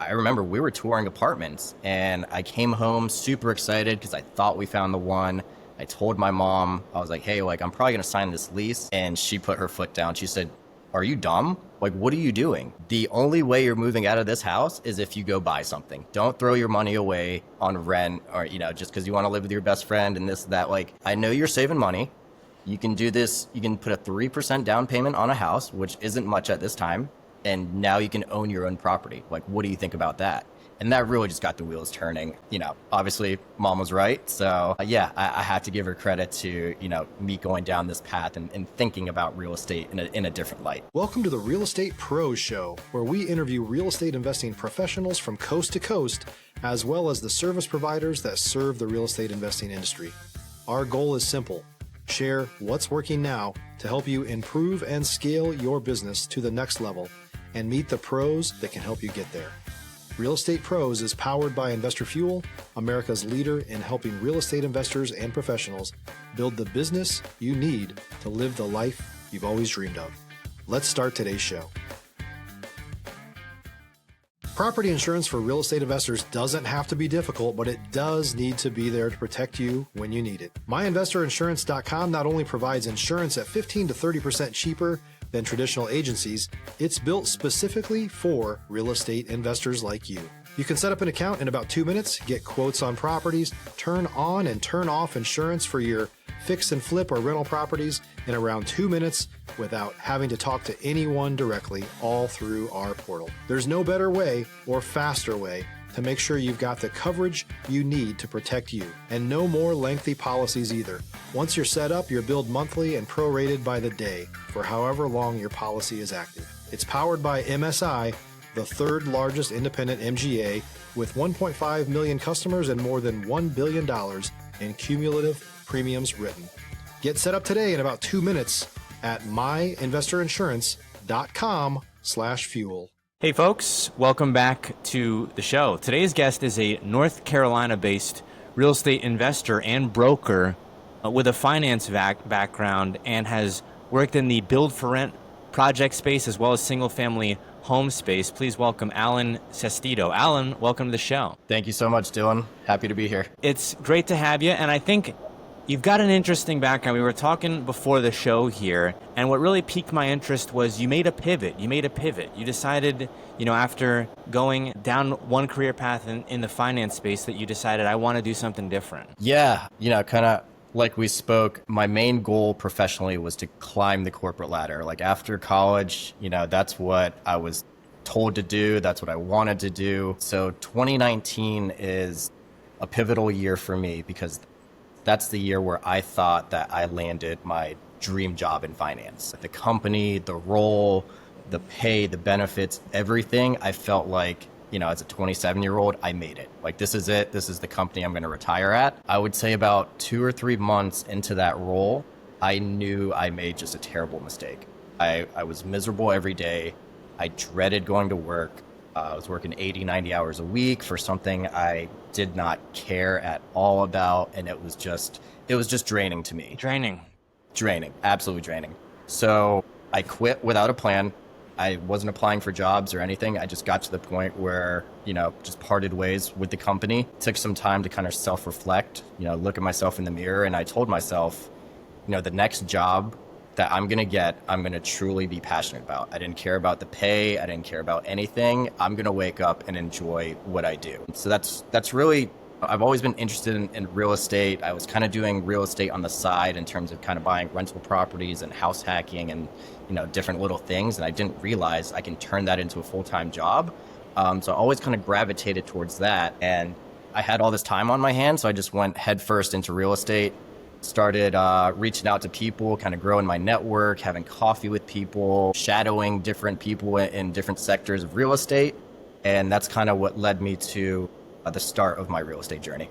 I remember we were touring apartments and I came home super excited because I thought we found the one. I told my mom, I was like, hey, like, I'm probably going to sign this lease. And she put her foot down. She said, are you dumb? Like, what are you doing? The only way you're moving out of this house is if you go buy something. Don't throw your money away on rent or, just because you want to live with your best friend and this, that. Like, I know you're saving money. You can do this. You can put a 3% down payment on a house, which isn't much at this time. And now you can own your own property. Like, what do you think about that? And that really just got the wheels turning. Obviously mom was right. So yeah, I have to give her credit to, me going down this path and thinking about real estate in a different light. Welcome to the Real Estate Pros Show, where we interview real estate investing professionals from coast to coast, as well as the service providers that serve the real estate investing industry. Our goal is simple: share what's working now to help you improve and scale your business to the next level and meet the pros that can help you get there. Real Estate Pros is powered by Investor Fuel, America's leader in helping real estate investors and professionals build the business you need to live the life you've always dreamed of. Let's start today's show. Property insurance for real estate investors doesn't have to be difficult, but it does need to be there to protect you when you need it. MyInvestorInsurance.com not only provides insurance at 15 to 30% cheaper than traditional agencies, it's built specifically for real estate investors like you. You can set up an account in about 2 minutes, get quotes on properties, turn on and turn off insurance for your fix and flip or rental properties in around 2 minutes without having to talk to anyone directly, all through our portal. There's no better way or faster way to make sure you've got the coverage you need to protect you. And no more lengthy policies either. Once you're set up, you're billed monthly and prorated by the day for however long your policy is active. It's powered by MSI, the third largest independent MGA, with 1.5 million customers and more than $1 billion in cumulative premiums written. Get set up today in about 2 minutes at myinvestorinsurance.com/fuel. Hey folks, welcome back to the show. Today's guest is a North Carolina-based real estate investor and broker with a finance background and has worked in the build-for-rent project space as well as single-family home space. Please welcome Alan Sestito. Alan, welcome to the show. Thank you so much, Dylan. Happy to be here. It's great to have you, and I think you've got an interesting background. We were talking before the show here, and what really piqued my interest was you made a pivot. You decided, after going down one career path in the finance space, that you decided, I want to do something different. Yeah, kind of like we spoke, my main goal professionally was to climb the corporate ladder. Like after college, that's what I was told to do. That's what I wanted to do. So 2019 is a pivotal year for me because that's the year where I thought that I landed my dream job in finance. The company, the role, the pay, the benefits, everything, I felt like, as a 27-year-old, I made it. Like, this is it. This is the company I'm going to retire at. I would say about 2 or 3 months into that role, I knew I made just a terrible mistake. I was miserable every day. I dreaded going to work. I was working 80, 90 hours a week for something I did not care at all about. And it was just draining to me. Draining, absolutely draining. So I quit without a plan. I wasn't applying for jobs or anything. I just got to the point where, just parted ways with the company. Took some time to kind of self-reflect, look at myself in the mirror. And I told myself, the next job that I'm going to get, I'm going to truly be passionate about. I didn't care about the pay. I didn't care about anything. I'm going to wake up and enjoy what I do. So that's really, I've always been interested in real estate. I was kind of doing real estate on the side in terms of kind of buying rental properties and house hacking and, different little things. And I didn't realize I can turn that into a full-time job. So I always kind of gravitated towards that. And I had all this time on my hands. So I just went headfirst into real estate. Started reaching out to people, kind of growing my network, having coffee with people, shadowing different people in different sectors of real estate. And that's kind of what led me to the start of my real estate journey.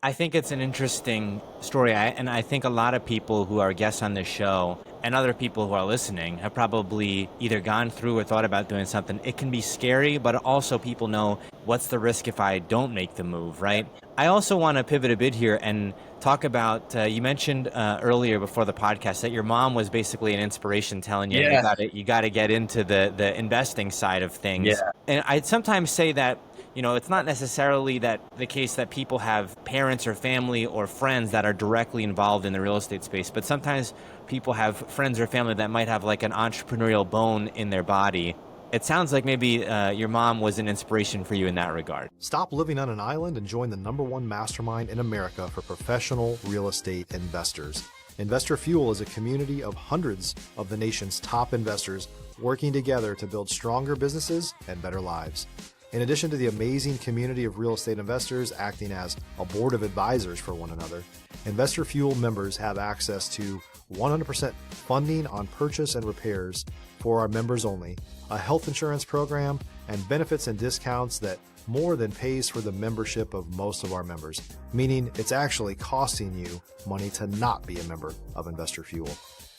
I think it's an interesting story, and I think a lot of people who are guests on this show and other people who are listening have probably either gone through or thought about doing something. It can be scary, but also people know what's the risk if I don't make the move, right? I also want to pivot a bit here and talk about, you mentioned earlier before the podcast that your mom was basically an inspiration, telling you Yeah. you got to get into the investing side of things. Yeah. And I'd sometimes say that, it's not necessarily that the case that people have parents or family or friends that are directly involved in the real estate space, but sometimes people have friends or family that might have like an entrepreneurial bone in their body. It sounds like maybe your mom was an inspiration for you in that regard. Stop living on an island and join the #1 mastermind in America for professional real estate investors. Investor Fuel is a community of hundreds of the nation's top investors working together to build stronger businesses and better lives. In addition to the amazing community of real estate investors acting as a board of advisors for one another, Investor Fuel members have access to 100% funding on purchase and repairs for our members only, a health insurance program, and benefits and discounts that more than pays for the membership of most of our members, meaning it's actually costing you money to not be a member of Investor Fuel.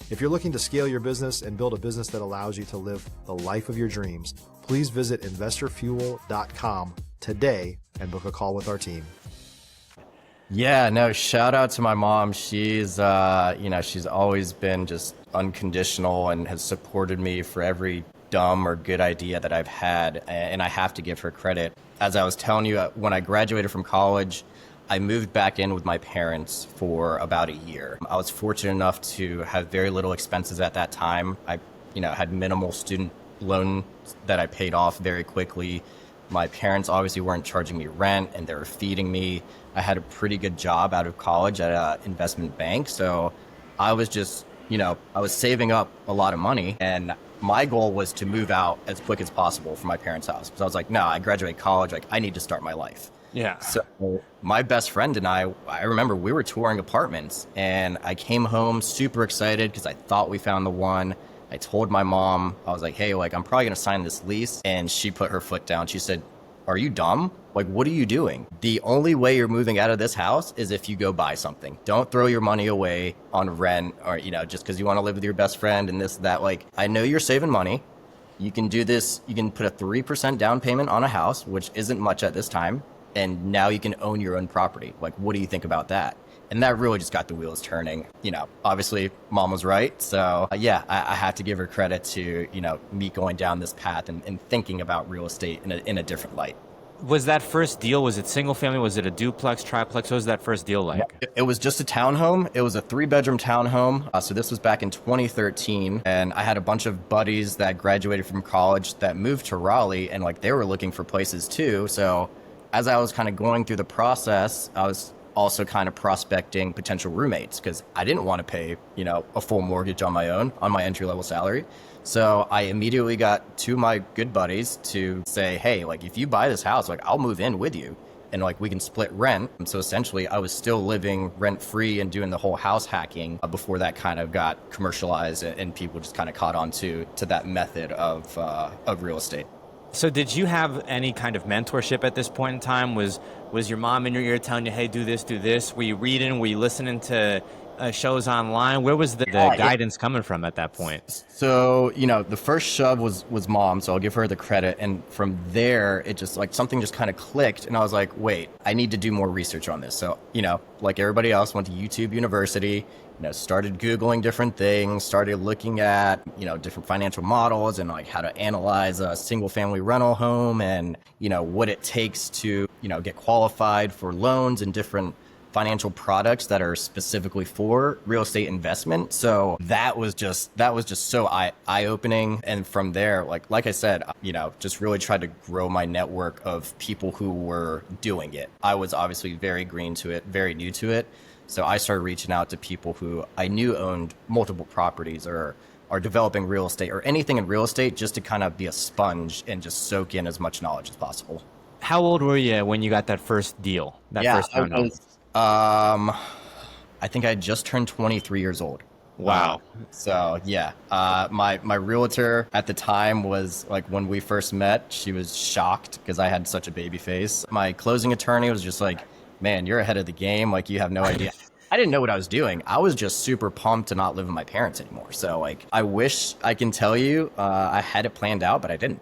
If you're looking to scale your business and build a business that allows you to live the life of your dreams, please visit investorfuel.com today and book a call with our team. Yeah, no, shout out to my mom. She's, she's always been just unconditional and has supported me for every dumb or good idea that I've had. And I have to give her credit. As I was telling you, when I graduated from college, I moved back in with my parents for about a year. I was fortunate enough to have very little expenses at that time. I, had minimal student loan that I paid off very quickly. My parents obviously weren't charging me rent and they were feeding me. I had a pretty good job out of college at an investment bank. So I was just, I was saving up a lot of money, and my goal was to move out as quick as possible from my parents' house. Because I was like, no, I graduate college. Like, I need to start my life. Yeah. So my best friend and I remember we were touring apartments, and I came home super excited because I thought we found the one. I told my mom, I was like, hey, I'm probably going to sign this lease. And she put her foot down. She said, are you dumb? What are you doing? The only way you're moving out of this house is if you go buy something. Don't throw your money away on rent or, just because you want to live with your best friend and this, that. I know you're saving money. You can do this. You can put a 3% down payment on a house, which isn't much at this time. And now you can own your own property. What do you think about that? And that really just got the wheels turning. Obviously mom was right. So I have to give her credit to, me going down this path and thinking about real estate in a different light. Was that first deal, was it single family? Was it a duplex, triplex? What was that first deal like? It was just a townhome. It was a 3-bedroom townhome. So this was back in 2013. And I had a bunch of buddies that graduated from college that moved to Raleigh, and they were looking for places too. So as I was kind of going through the process, I was also kind of prospecting potential roommates because I didn't want to pay, a full mortgage on my own on my entry-level salary. So I immediately got 2 of my good buddies to say, hey, if you buy this house, I'll move in with you and we can split rent. And so essentially I was still living rent-free and doing the whole house hacking before that kind of got commercialized and people just kind of caught on to that method of real estate. So did you have any kind of mentorship at this point in time? Was your mom in your ear telling you, hey, do this? Were you reading? Were you listening to shows online? Where was the guidance coming from at that point? So, the first shove was mom, so I'll give her the credit. And from there, it just something just kind of clicked. And I was like, wait, I need to do more research on this. So, like everybody else, went to YouTube University, started Googling different things, started looking at, different financial models and how to analyze a single family rental home and, what it takes to, get qualified for loans and different financial products that are specifically for real estate investment. So that was just so eye-opening. And from there, like I said, just really tried to grow my network of people who were doing it. I was obviously very green to it, very new to it. So I started reaching out to people who I knew owned multiple properties or are developing real estate or anything in real estate, just to kind of be a sponge and just soak in as much knowledge as possible. How old were you when you got that first deal? First townhome? I think I just turned 23 years old. Wow. So my realtor at the time was when we first met, she was shocked because I had such a baby face. My closing attorney was just man, you're ahead of the game. You have no idea. I didn't know what I was doing. I was just super pumped to not live with my parents anymore. So I wish I can tell you I had it planned out, but I didn't.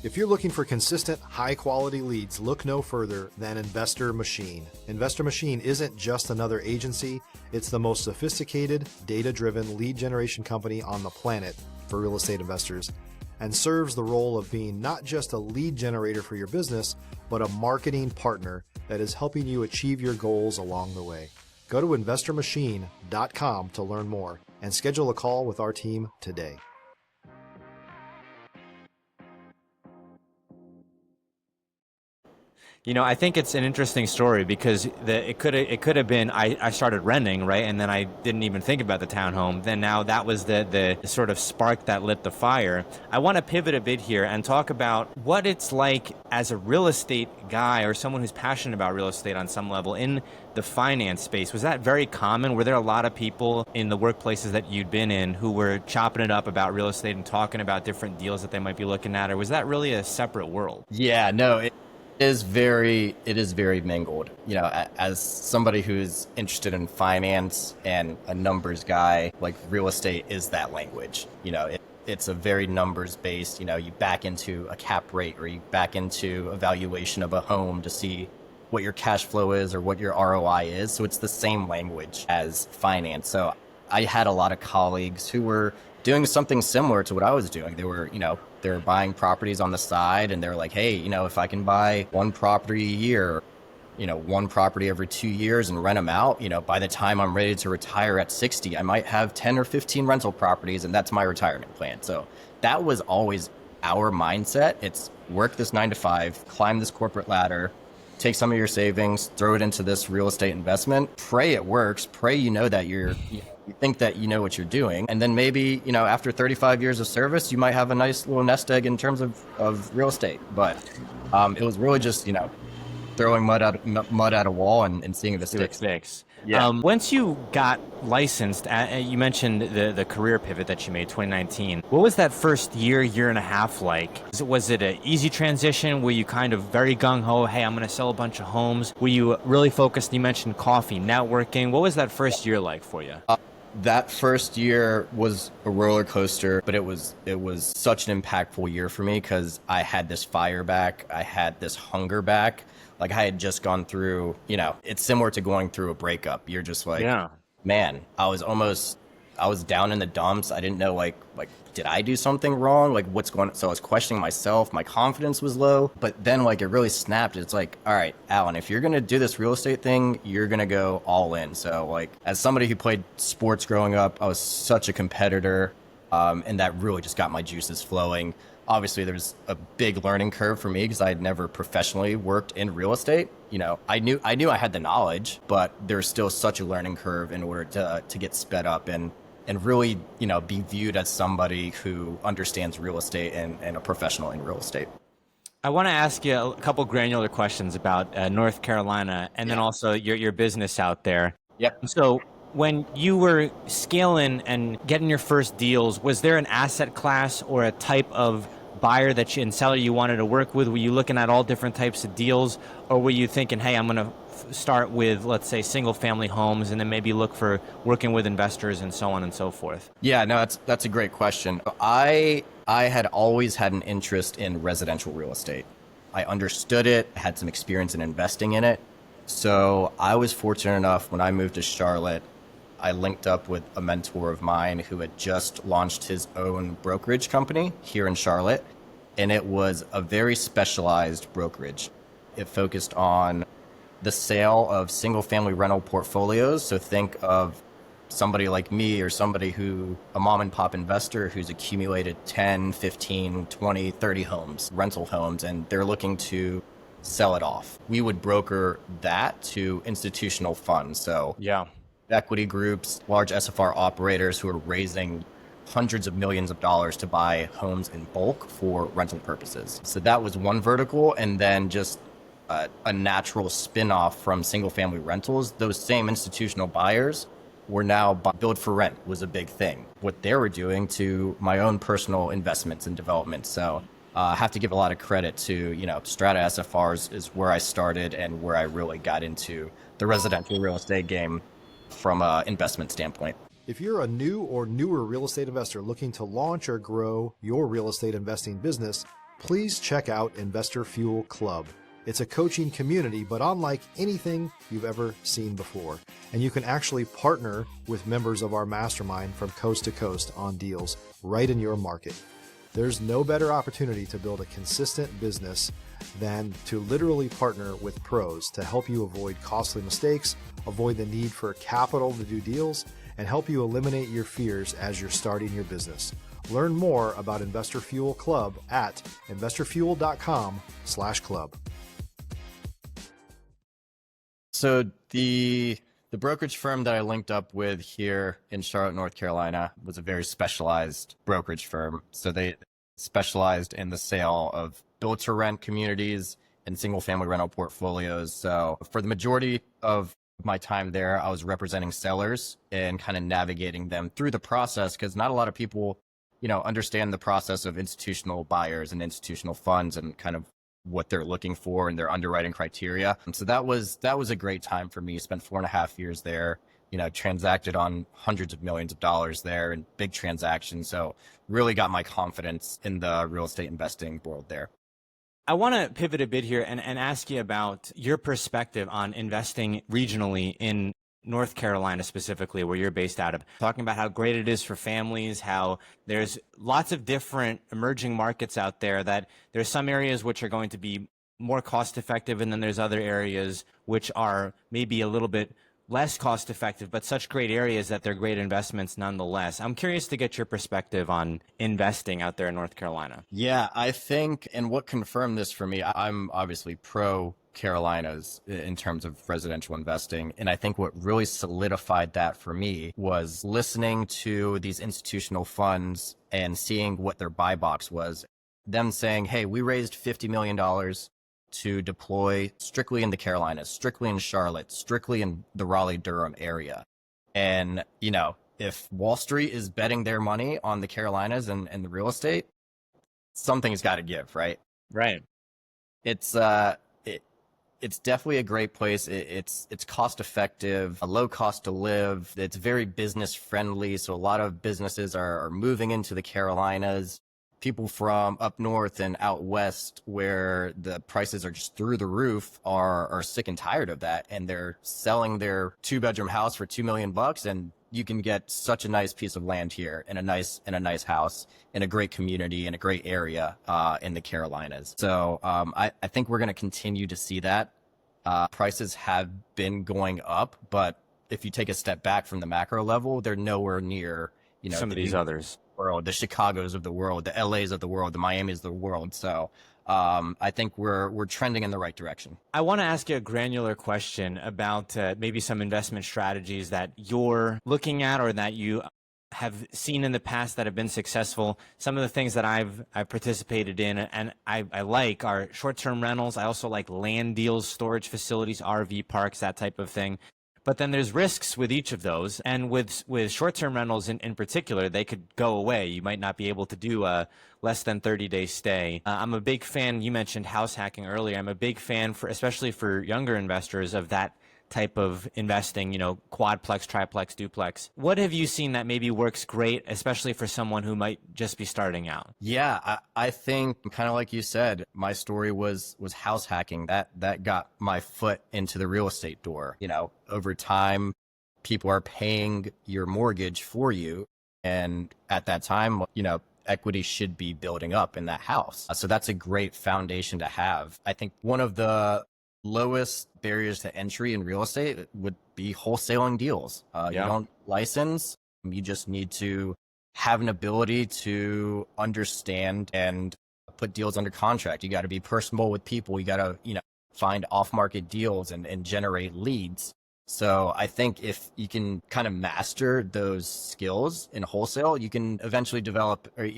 If you're looking for consistent, high-quality leads, look no further than Investor Machine. Investor Machine isn't just another agency. It's the most sophisticated, data-driven lead generation company on the planet for real estate investors, and serves the role of being not just a lead generator for your business, but a marketing partner that is helping you achieve your goals along the way. Go to investormachine.com to learn more and schedule a call with our team today. You know, I think it's an interesting story because it could have been I started renting, right, and then I didn't even think about the townhome. Then now that was the sort of spark that lit the fire. I want to pivot a bit here and talk about what it's like as a real estate guy or someone who's passionate about real estate on some level in the finance space. Was that very common? Were there a lot of people in the workplaces that you'd been in who were chopping it up about real estate and talking about different deals that they might be looking at, or was that really a separate world? Yeah, no, it is very mingled. You know, as somebody who's interested in finance and a numbers guy, like real estate is that language. You know, it's a very numbers based, you know, you back into a cap rate or you back into a valuation of a home to see what your cash flow is or what your ROI is. So it's the same language as finance. So I had a lot of colleagues who were doing something similar to what I was doing. They were, you know, they're buying properties on the side and they're like, hey, you know, if I can buy one property a year, you know, one property every 2 years and rent them out, you know, by the time I'm ready to retire at 60, I might have 10 or 15 rental properties and that's my retirement plan. So that was always our mindset. It's work this 9 to 5, climb this corporate ladder, take some of your savings, throw it into this real estate investment, pray it works, pray you know that you think that you know what you're doing. And then maybe, you know, after 35 years of service, you might have a nice little nest egg in terms of real estate. But it was really just, you know, throwing mud at a wall and seeing if it sticks. Yeah. Once you got licensed, you mentioned the career pivot that you made 2019. What was that first year and a half like? Was it an easy transition? Were you kind of very gung-ho, hey, I'm going to sell a bunch of homes? Were you really focused? You mentioned coffee, networking. What was that first year like for you? That first year was a roller coaster, but it was such an impactful year for me because I had this fire back. I had this hunger back. Like I had just gone through, you know, it's similar to going through a breakup. You're just like, yeah, man, I was down in the dumps. I didn't know like, did I do something wrong? Like what's going on? So I was questioning myself. My confidence was low, but then like it really snapped. It's like, all right, Alan, if you're going to do this real estate thing, you're going to go all in. So like as somebody who played sports growing up, I was such a competitor. And that really just got my juices flowing. Obviously, there's a big learning curve for me because I had never professionally worked in real estate. You know, I knew I had the knowledge, but there's still such a learning curve in order to get sped up and really, you know, be viewed as somebody who understands real estate and a professional in real estate. I want to ask you a couple granular questions about North Carolina and then also your business out there. Yep. So when you were scaling and getting your first deals, was there an asset class or a type of buyer and seller you wanted to work with? Were you looking at all different types of deals, or were you thinking, hey, I'm going to start with, let's say, single family homes and then maybe look for working with investors and so on and so forth? Yeah, no, that's a great question. I had always had an interest in residential real estate. I understood it, had some experience in investing in it. So I was fortunate enough when I moved to Charlotte, I linked up with a mentor of mine who had just launched his own brokerage company here in Charlotte, and it was a very specialized brokerage. It focused on the sale of single-family rental portfolios. So think of somebody like me or somebody a mom-and-pop investor who's accumulated 10, 15, 20, 30 homes, rental homes, and they're looking to sell it off. We would broker that to institutional funds. So equity groups, large SFR operators who are raising hundreds of millions of dollars to buy homes in bulk for rental purposes. So that was one vertical. And then just a natural spin-off from single family rentals, those same institutional buyers were now build for rent was a big thing. What they were doing to my own personal investments and development. So I have to give a lot of credit to, you know, Strata SFRs is where I started and where I really got into the residential real estate game from an investment standpoint. If you're a new or newer real estate investor looking to launch or grow your real estate investing business, please check out Investor Fuel Club. It's a coaching community, but unlike anything you've ever seen before. And you can actually partner with members of our mastermind from coast to coast on deals right in your market. There's no better opportunity to build a consistent business than to literally partner with pros to help you avoid costly mistakes, avoid the need for capital to do deals, and help you eliminate your fears as you're starting your business. Learn more about Investor Fuel Club at investorfuel.com/club. So the brokerage firm that I linked up with here in Charlotte, North Carolina was a very specialized brokerage firm. So they specialized in the sale of build-to-rent communities and single-family rental portfolios. So for the majority of my time there, I was representing sellers and kind of navigating them through the process, because not a lot of people, understand the process of institutional buyers and institutional funds and kind of what they're looking for and their underwriting criteria. And so that was a great time for me. Spent 4.5 years there, transacted on hundreds of millions of dollars there and big transactions. So really got my confidence in the real estate investing world there. I want to pivot a bit here and ask you about your perspective on investing regionally in North Carolina specifically, where you're based out of, talking about how great it is for families, how there's lots of different emerging markets out there, that there's some areas which are going to be more cost effective, and then there's other areas which are maybe a little bit less cost effective, but such great areas that they're great investments nonetheless. I'm curious to get your perspective on investing out there in North Carolina. Yeah, I think, and what confirmed this for me, I'm obviously pro Carolinas in terms of residential investing. And I think what really solidified that for me was listening to these institutional funds and seeing what their buy box was. Them saying, hey, we raised $50 million to deploy strictly in the Carolinas, strictly in Charlotte, strictly in the Raleigh-Durham area. And, if Wall Street is betting their money on the Carolinas and the real estate, something's got to give, right? Right. It's definitely a great place. It's cost effective, a low cost to live. It's very business friendly. So a lot of businesses are moving into the Carolinas. People from up north and out west, where the prices are just through the roof, are sick and tired of that. And they're selling their 2-bedroom house for $2 million, and you can get such a nice piece of land here and a nice house in a great community in a great area in the Carolinas. So I think we're going to continue to see that. Prices have been going up, but if you take a step back from the macro level, they're nowhere near some of these others. World, the Chicagos of the world, the LAs of the world, the Miamis of the world. So I think we're trending in the right direction. I want to ask you a granular question about maybe some investment strategies that you're looking at or that you have seen in the past that have been successful. Some of the things that I've participated in and I like are short-term rentals. I also like land deals, storage facilities, RV parks, that type of thing. But then there's risks with each of those. And with short-term rentals in particular, they could go away. You might not be able to do a less than 30-day stay. I'm a big fan. You mentioned house hacking earlier. I'm a big fan, especially for younger investors, of that type of investing, quadplex, triplex, duplex. What have you seen that maybe works great, especially for someone who might just be starting out? Yeah, I think kind of like you said, my story was house hacking. That got my foot into the real estate door. Over time, people are paying your mortgage for you. And at that time, equity should be building up in that house. So that's a great foundation to have. I think one of the lowest barriers to entry in real estate would be wholesaling deals. You don't license. You just need to have an ability to understand and put deals under contract. You got to be personable with people. You got to, find off-market deals and generate leads. So I think if you can kind of master those skills in wholesale, you can eventually develop or,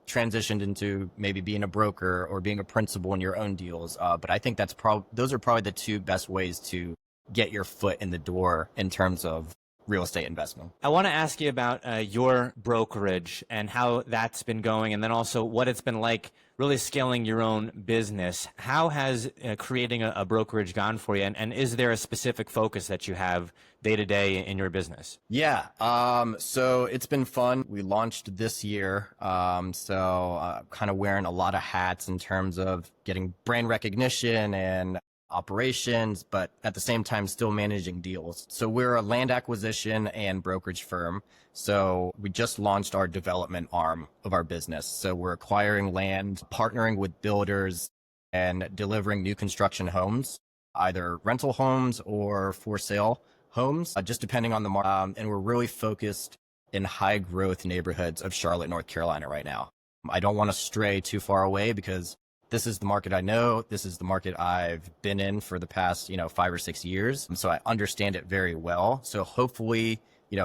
transitioned into maybe being a broker or being a principal in your own deals. But I think those are probably the two best ways to get your foot in the door in terms of real estate investment. I want to ask you about your brokerage and how that's been going, and then also what it's been like really scaling your own business. How has creating a brokerage gone for you? And is there a specific focus that you have day to day in your business? Yeah. So it's been fun. We launched this year. Kind of wearing a lot of hats in terms of getting brand recognition and operations, but at the same time, still managing deals. So we're a land acquisition and brokerage firm. So we just launched our development arm of our business. So we're acquiring land, partnering with builders and delivering new construction homes, either rental homes or for sale homes, just depending on the market. And we're really focused in high growth neighborhoods of Charlotte, North Carolina right now. I don't want to stray too far away because this is the market I know. This is the market I've been in for the past, 5 or 6 years. So I understand it very well. So hopefully,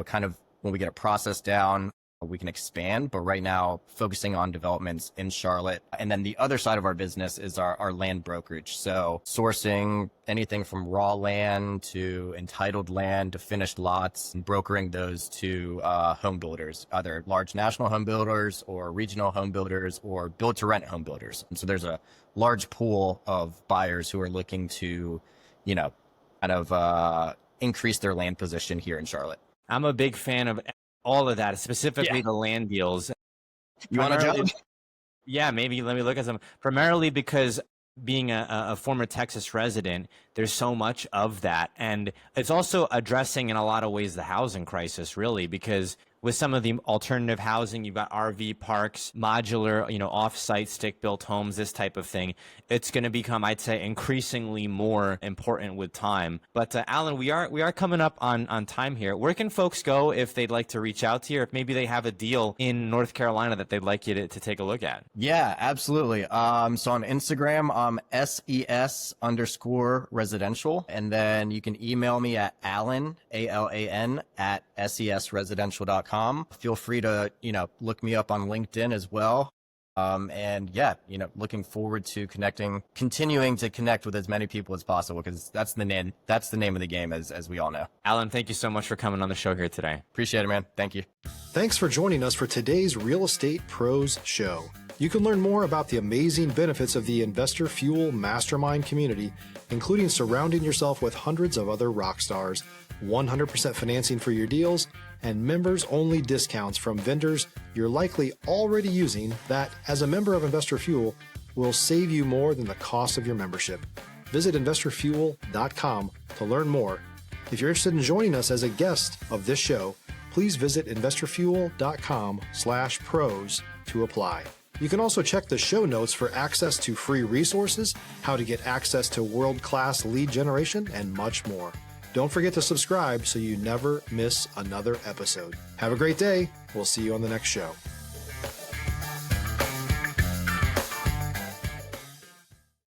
kind of when we get a process down, we can expand. But right now, focusing on developments in Charlotte. And then the other side of our business is our land brokerage. So sourcing anything from raw land to entitled land to finished lots and brokering those to home builders, either large national home builders or regional home builders or build to rent home builders. And so there's a large pool of buyers who are looking to, increase their land position here in Charlotte. I'm a big fan of all of that, specifically the land deals. You want to jump? Yeah, maybe let me look at some. Primarily because being a former Texas resident, there's so much of that. And it's also addressing in a lot of ways the housing crisis, really, because with some of the alternative housing, you've got RV parks, modular, off-site stick-built homes, this type of thing. It's going to become, I'd say, increasingly more important with time. But Alan, we are coming up on time here. Where can folks go if they'd like to reach out to you, or if maybe they have a deal in North Carolina that they'd like you to take a look at? Yeah, absolutely. So on Instagram, SES_residential. And then you can email me at Alan, ALAN, at SESresidential.com. Feel free to, look me up on LinkedIn as well. Looking forward to continuing to connect with as many people as possible, because that's the name of the game, as we all know. Alan, thank you so much for coming on the show here today. Appreciate it, man. Thank you. Thanks for joining us for today's Real Estate Pros Show. You can learn more about the amazing benefits of the Investor Fuel Mastermind community, including surrounding yourself with hundreds of other rock stars, 100% financing for your deals, and members-only discounts from vendors you're likely already using that, as a member of Investor Fuel, will save you more than the cost of your membership. Visit investorfuel.com to learn more. If you're interested in joining us as a guest of this show, please visit investorfuel.com/pros to apply. You can also check the show notes for access to free resources, how to get access to world-class lead generation, and much more. Don't forget to subscribe so you never miss another episode. Have a great day. We'll see you on the next show.